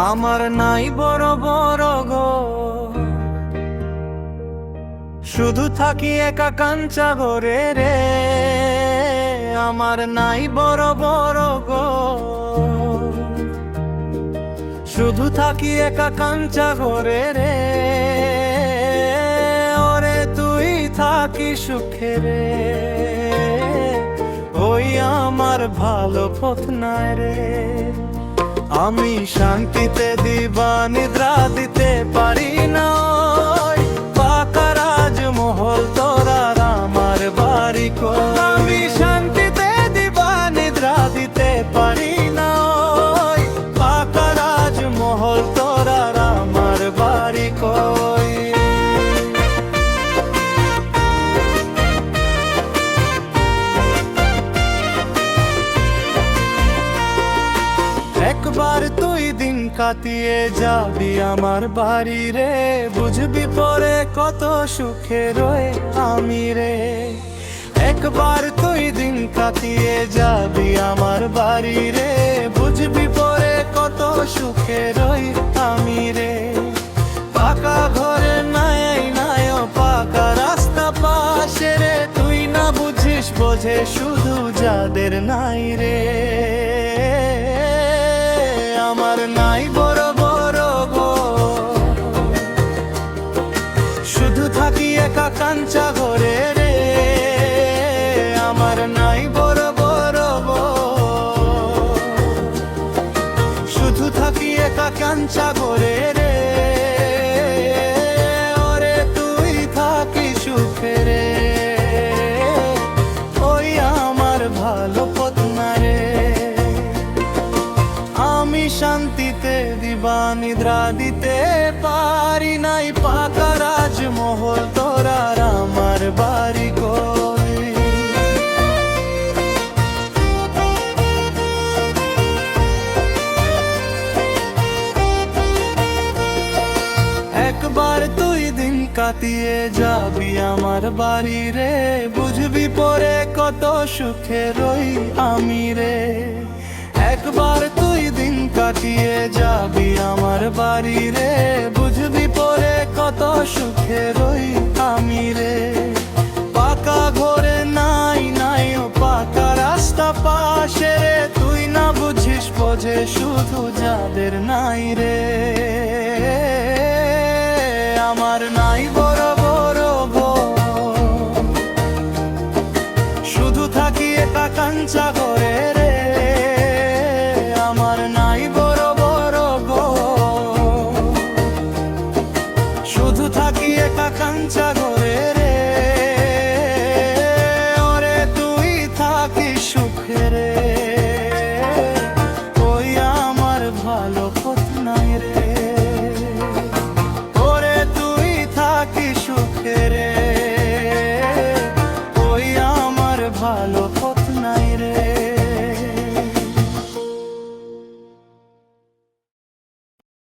আমার নাই বড় বড় ঘর, শুধু থাকি একা কাঞ্চা ঘরে রে। আমার নাই বড় বড় ঘর, শুধু থাকি একা কাঞ্চা ঘরে রে। ওরে তুই থাকি সুখে রে, ওই আমার ভালো পথ নাই রে। আমি শান্তিতে দিবা নিদ্রা দিতে পারি না, ওই পাকা রাজমহল তোরার আমার বাড়ি কই। আমি শান্তিতে দিবা নিদ্রা দিতে পারি না, ওই পাকা রাজমহল তোরার আমার বাড়ি কই। একবার তুই দিন কাটিয়ে যাবি আমার বাড়ি রে, বুঝবি পরে কত সুখে রয়ে আমি রে। একবার তুই দিন কাটিয়ে যাবি আমার বাড়ি রে, বুঝবি পরে কত সুখে রই আমি রে। পাকা ঘরে নাই নাই পাকা রাস্তা পাশে রে, তুই না বুঝিস বোঝে শুধু যাদের নাই রে। আমার নাই বড় বড় ঘর, শুধু থাকি একা কাঞ্চা ঘরে রে। আমার নাই বড় বড় ঘর, শুধু থাকি একা কাঞ্চা ঘরে রে। ওরে তুই থাকি সুখে রে, ওই আমার ভালো পথ না রে। আমি শান্তিতে দিবা নিদ্রা দিতে পারি নাই, পাকা রাজমহল তোরার আমার বাড়ি কই। একবার তুই দিন কাটিয়ে যাবি আমার বাড়ি রে, বুঝবি পরে কত সুখে রই আমি রে। একবার তুই দিন কাটিয়ে যাবি আমার বাড়ি রে, বুঝবি পরে কত সুখে রই আমি রে। পাকা ঘরে নাই নাই ও পাকা রাস্তা পাশে রে, তুই না বুঝিস বোঝে শুধু যাদের নাই রে। আমার নাই বড় বড় ঘর, শুধু থাকি একা কাঞ্চা